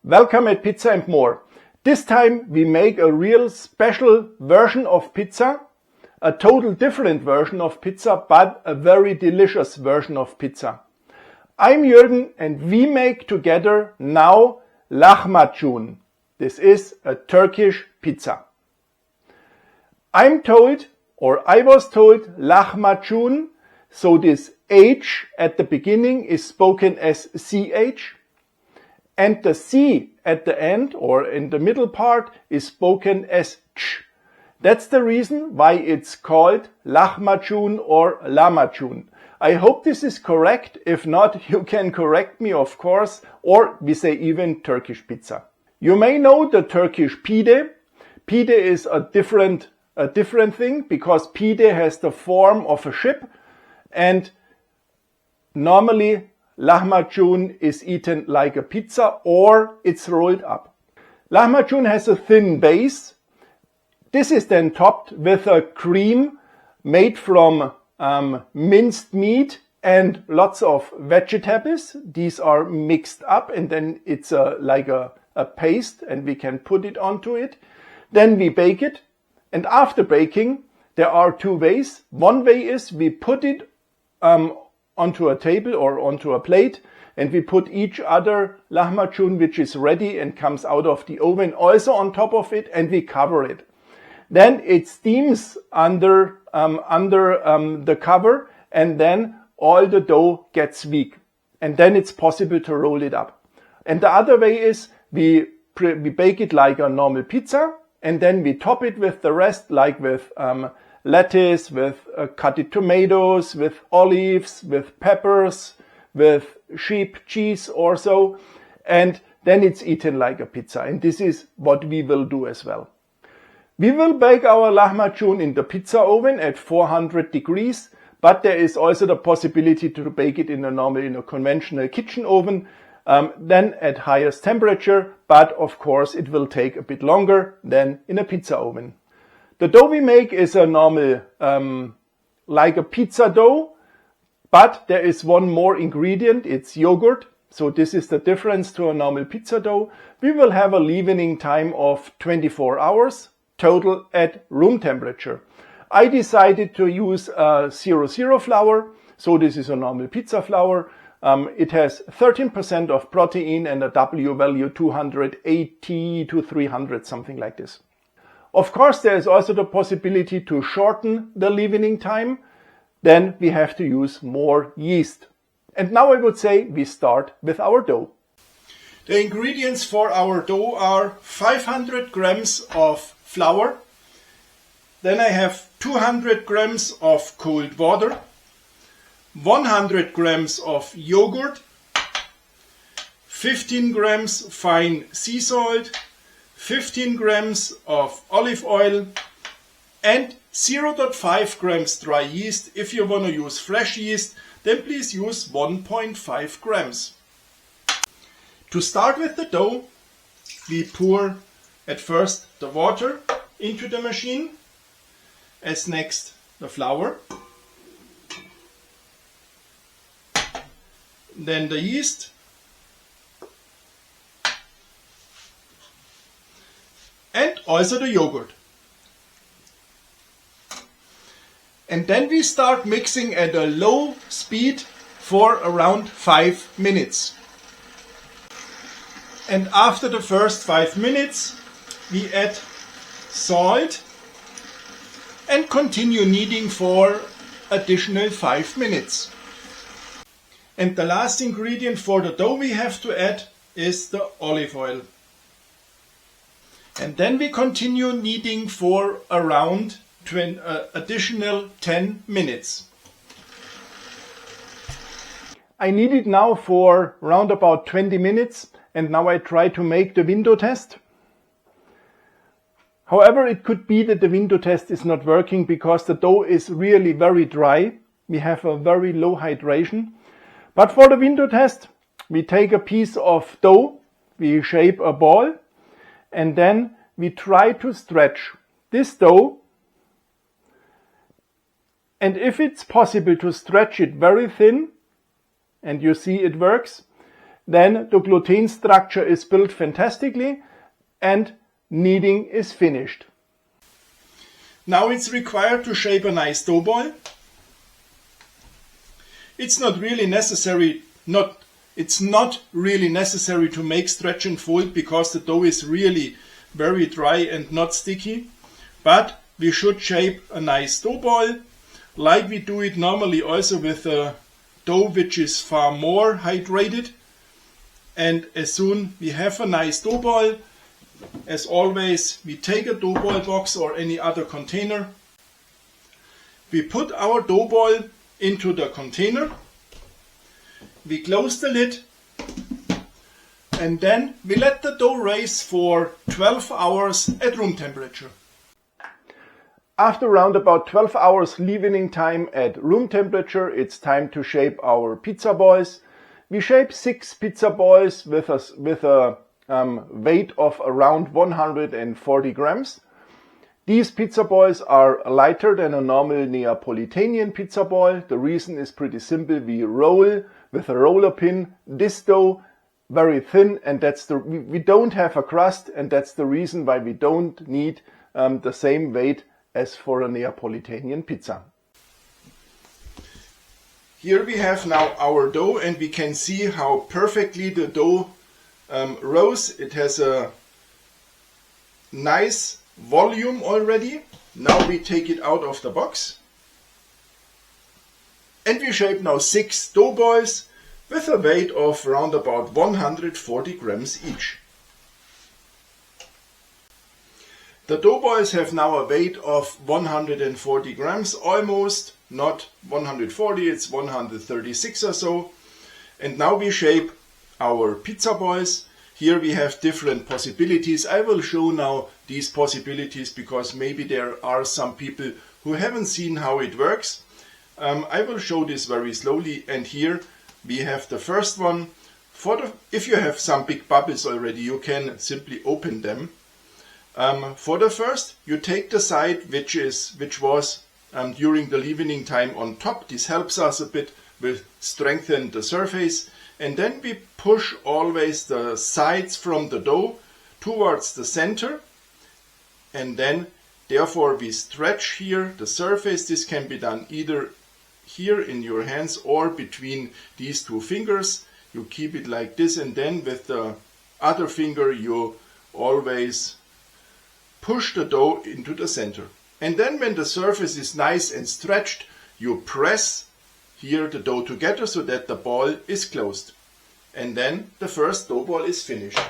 Welcome at Pizza and More. This time we make a real special version of pizza, a total different version of pizza, but a very delicious version of pizza. I'm Jürgen and we make together now Lahmacun. This is a Turkish pizza. I was told Lahmacun, so this H at the beginning is spoken as CH. And the C at the end or in the middle part is spoken as ch. That's the reason why it's called Lahmacun or Lahmacun. I hope this is correct. If not, you can correct me, of course, or we say even Turkish pizza. You may know the Turkish pide. Pide is a different thing because pide has the form of a ship, and normally Lahmacun is eaten like a pizza or it's rolled up. Lahmacun has a thin base. This is then topped with a cream made from minced meat and lots of vegetables. These are mixed up and then it's like a paste and we can put it onto it. Then we bake it, and after baking there are two ways. One way is we put it onto a table or onto a plate, and we put each other Lahmacun which is ready and comes out of the oven also on top of it, and we cover it. Then it steams under the cover, and then all the dough gets weak, and then it's possible to roll it up. And the other way is we bake it like a normal pizza, and then we top it with the rest, like with lettuce, with cutted tomatoes, with olives, with peppers, with sheep cheese or so, and then it's eaten like a pizza. And this is what we will do as well. We will bake our Lahmacun in the pizza oven at 400 degrees, but there is also the possibility to bake it in a conventional kitchen oven, then at highest temperature, but of course it will take a bit longer than in a pizza oven. The dough we make is a normal, like a pizza dough, but there is one more ingredient, it's yogurt. So this is the difference to a normal pizza dough. We will have a leavening time of 24 hours, total at room temperature. I decided to use 00 flour, so this is a normal pizza flour. It has 13% of protein and a W value 280 to 300, something like this. Of course, there is also the possibility to shorten the leavening time. Then we have to use more yeast. And now I would say we start with our dough. The ingredients for our dough are 500 grams of flour. Then I have 200 grams of cold water, 100 grams of yogurt, 15 grams fine sea salt, 15 grams of olive oil, and 0.5 grams dry yeast. If you want to use fresh yeast, then please use 1.5 grams. To start with the dough, we pour at first the water into the machine, as next the flour, then the yeast, and also the yogurt. And then we start mixing at a low speed for around 5 minutes. And after the first 5 minutes, we add salt and continue kneading for additional 5 minutes. And the last ingredient for the dough we have to add is the olive oil. And then we continue kneading for around additional 10 minutes. I knead it now for around about 20 minutes, and now I try to make the window test. However, it could be that the window test is not working because the dough is really very dry. We have a very low hydration. But for the window test, we take a piece of dough, we shape a ball, and then we try to stretch this dough. And if it's possible to stretch it very thin, and you see it works, Then the gluten structure is built fantastically and kneading is finished. Now it's required to shape a nice dough ball. It's not really necessary to make stretch and fold because the dough is really very dry and not sticky. But we should shape a nice dough ball like we do it normally also with a dough which is far more hydrated. And as soon we have a nice dough ball, as always, we take a dough ball box or any other container. We put our dough ball into the container. We close the lid and then we let the dough rise for 12 hours at room temperature. After around about 12 hours leavening time at room temperature, it's time to shape our pizza balls. We shape 6 pizza balls with a weight of around 140 grams. These pizza balls are lighter than a normal Neapolitan pizza ball. The reason is pretty simple. We roll with a roller pin this dough very thin, and we don't have a crust, and that's the reason why we don't need the same weight as for a Neapolitan pizza. Here we have now our dough, and we can see how perfectly the dough rose. It has a nice volume already. Now we take it out of the box and we shape now 6 dough balls with a weight of around about 140 grams each. The dough balls have now a weight of 140 grams almost, not 140, it's 136 or so. And now we shape our pizza balls. Here we have different possibilities. I will show now these possibilities because maybe there are some people who haven't seen how it works. I will show this very slowly, and here we have the first one. If you have some big bubbles already, you can simply open them. For the first, you take the side which was during the leavening time on top. This helps us a bit, will strengthen the surface. And then we push always the sides from the dough towards the center. And then, therefore, we stretch here the surface. This can be done either here in your hands or between these 2 fingers. You keep it like this, and then with the other finger you always push the dough into the center. And then when the surface is nice and stretched, you press here the dough together so that the ball is closed. And then the first dough ball is finished.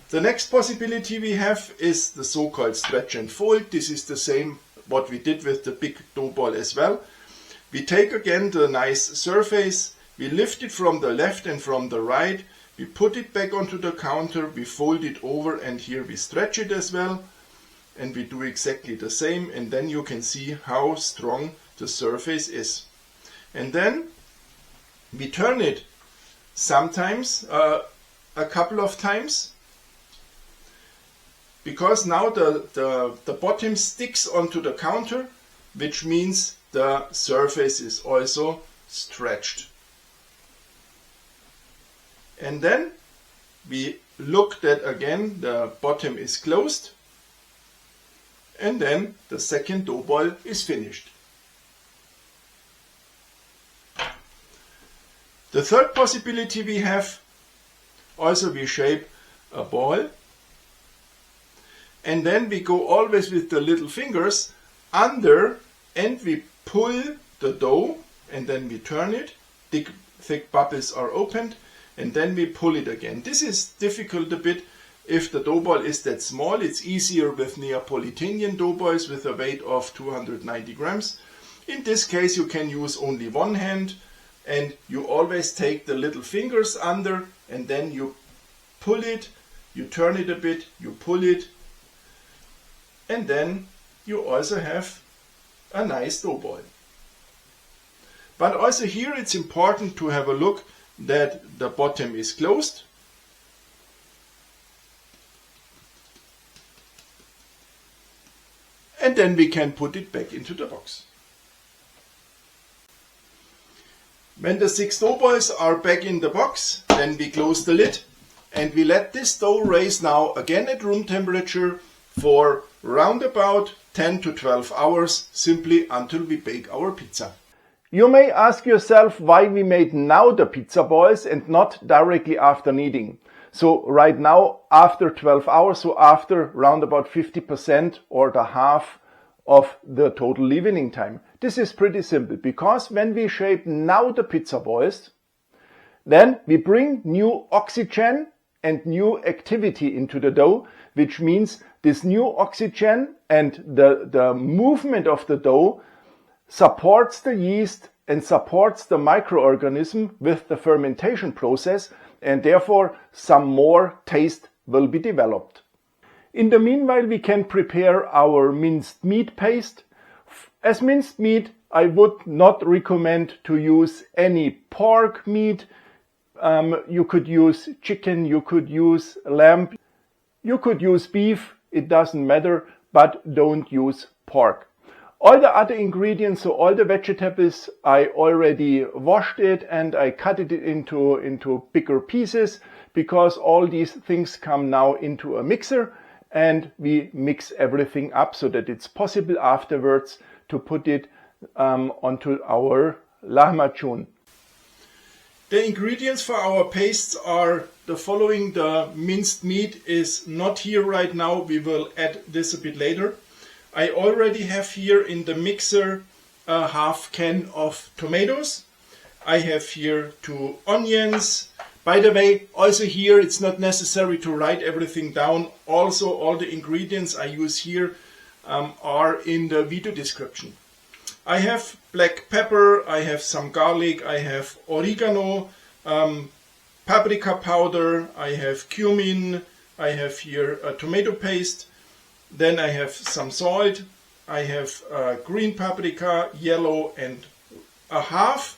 The next possibility we have is the so-called stretch and fold. This is the same what we did with the big dough ball as well. We take again the nice surface, we lift it from the left and from the right, we put it back onto the counter, we fold it over, and here we stretch it as well. And we do exactly the same, and then you can see how strong the surface is. And then we turn it sometimes, a couple of times, because now the bottom sticks onto the counter, which means the surface is also stretched. And then we look that again the bottom is closed, and then the second dough ball is finished. The third possibility we have, also we shape a ball, and then we go always with the little fingers under, and we pull the dough, and then we turn it, thick bubbles are opened, and then we pull it again. This is difficult a bit if the dough ball is that small. It's easier with Neapolitan dough balls with a weight of 290 grams. In this case you can use only one hand, and you always take the little fingers under, and then you pull it, you turn it a bit, you pull it, and then you also have a nice dough ball. But also here it's important to have a look that the bottom is closed. And then we can put it back into the box. When the 6 dough balls are back in the box, then we close the lid and we let this dough raise now again at room temperature for round about 10 to 12 hours, simply until we bake our pizza. You may ask yourself why we made now the pizza balls and not directly after kneading. So right now, after 12 hours, so after round about 50% or the half of the total leavening time. This is pretty simple, because when we shape now the pizza balls, then we bring new oxygen and new activity into the dough, which means this new oxygen and the movement of the dough supports the yeast and supports the microorganism with the fermentation process, and therefore some more taste will be developed. In the meanwhile, we can prepare our minced meat paste. As minced meat, I would not recommend to use any pork meat. You could use chicken, you could use lamb, you could use beef, it doesn't matter, but don't use pork. All the other ingredients, so all the vegetables, I already washed it and I cut it into bigger pieces, because all these things come now into a mixer and we mix everything up so that it's possible afterwards to put it onto our lahmacun. The ingredients for our pastes are the following. The minced meat is not here right now, we will add this a bit later. I already have here in the mixer a half can of tomatoes. I have here 2 onions. By the way, also here it's not necessary to write everything down. Also all the ingredients I use here are in the video description. I have black pepper, I have some garlic, I have oregano, paprika powder, I have cumin, I have here a tomato paste. Then I have some salt, I have green paprika, yellow, and a half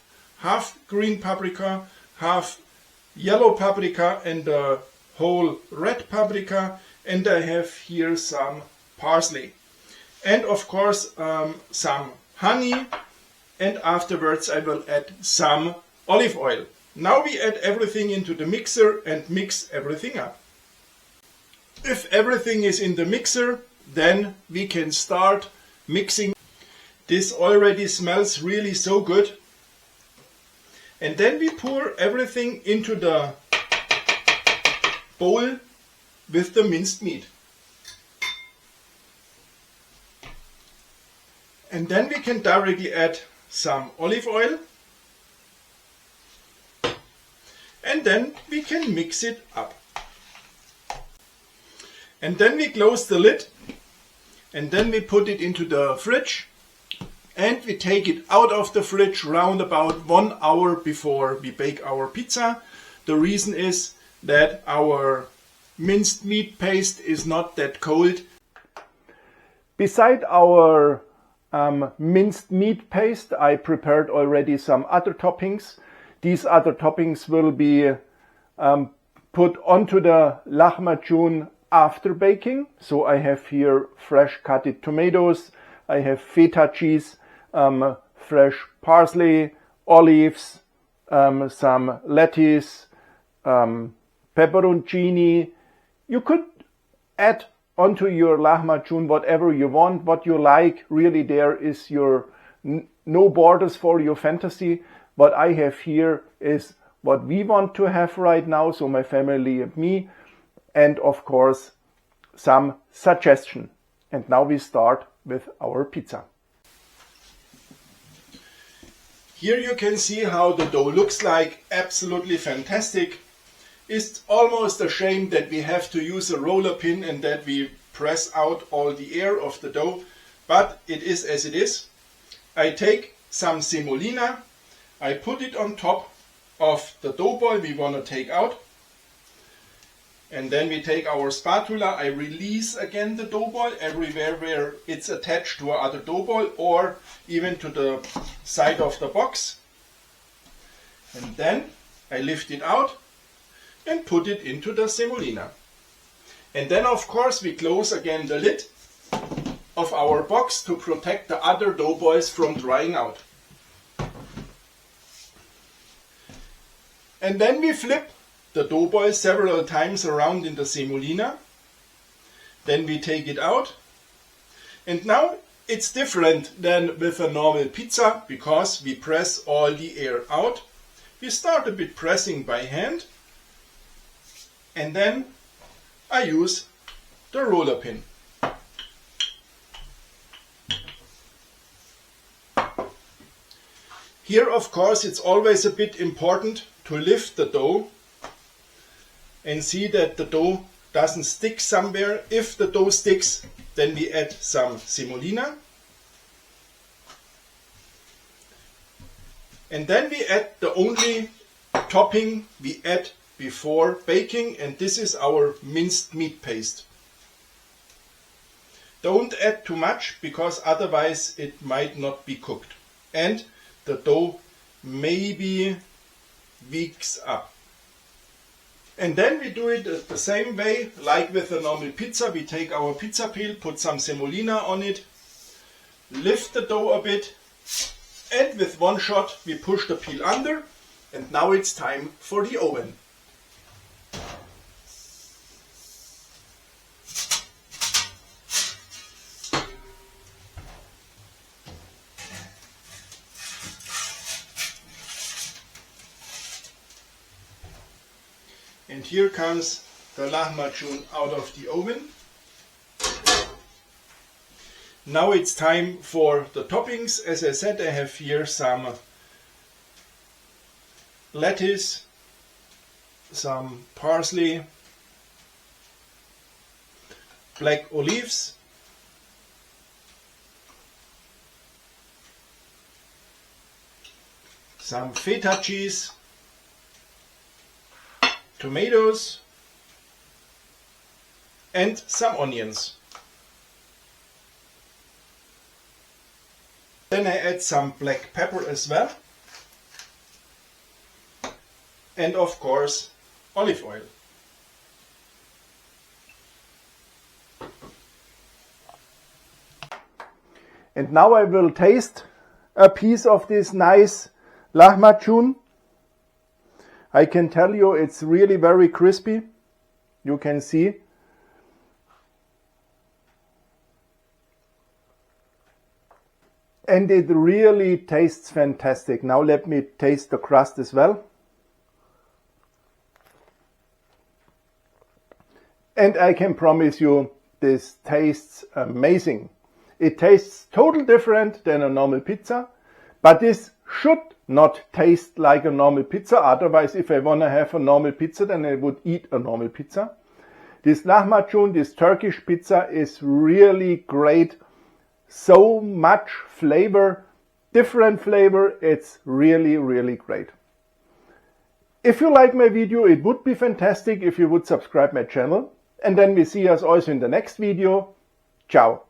green paprika, half yellow paprika, and a whole red paprika, and I have here some parsley. And of course some honey, and afterwards I will add some olive oil. Now we add everything into the mixer and mix everything up. If everything is in the mixer, then we can start mixing. This already smells really so good. And then we pour everything into the bowl with the minced meat. And then we can directly add some olive oil. And then we can mix it up. And then we close the lid, and then we put it into the fridge, and we take it out of the fridge round about 1 hour before we bake our pizza. The reason is that our minced meat paste is not that cold. Beside our minced meat paste, I prepared already some other toppings. These other toppings will be put onto the lahmacun after baking. So I have here fresh cutted tomatoes, I have feta cheese, fresh parsley, olives, some lettuce, pepperoncini. You could add onto your lahmacun whatever you want, what you like. Really, there is your no borders for your fantasy. What I have here is what we want to have right now, so my family and me, and of course some suggestion. And now we start with our pizza. Here you can see how the dough looks like. Absolutely fantastic. It's almost a shame that we have to use a roller pin and that we press out all the air of the dough, but it is as it is. I take some semolina, I put it on top of the dough ball we want to take out, and then we take our spatula. I release again the dough ball everywhere where it's attached to another dough ball or even to the side of the box, and then I lift it out and put it into the semolina. And then of course we close again the lid of our box to protect the other dough balls from drying out. And then we flip the dough ball several times around in the semolina. Then we take it out. And now it's different than with a normal pizza because we press all the air out. We start a bit pressing by hand. And then I use the roller pin. Here, of course, it's always a bit important to lift the dough and see that the dough doesn't stick somewhere. If the dough sticks, then we add some semolina. And then we add the only topping we add before baking, and this is our minced meat paste. Don't add too much because otherwise it might not be cooked and the dough maybe weaks up. And then we do it the same way like with a normal pizza. We take our pizza peel, put some semolina on it, lift the dough a bit, and with one shot we push the peel under, and now it's time for the oven. And here comes the lahmacun out of the oven. Now it's time for the toppings. As I said, I have here some lettuce, some parsley, black olives, some feta cheese, tomatoes, and some onions. Then I add some black pepper as well, and of course olive oil. And now I will taste a piece of this nice lahmacun. I can tell you it's really very crispy. You can see. And it really tastes fantastic. Now let me taste the crust as well. And I can promise you this tastes amazing. It tastes totally different than a normal pizza, but this should not taste like a normal pizza. Otherwise, if I want to have a normal pizza, then I would eat a normal pizza. This lahmacun, this Turkish pizza is really great. So much flavor, different flavor. It's really, really great. If you like my video, it would be fantastic if you would subscribe my channel. And then we see us also in the next video. Ciao.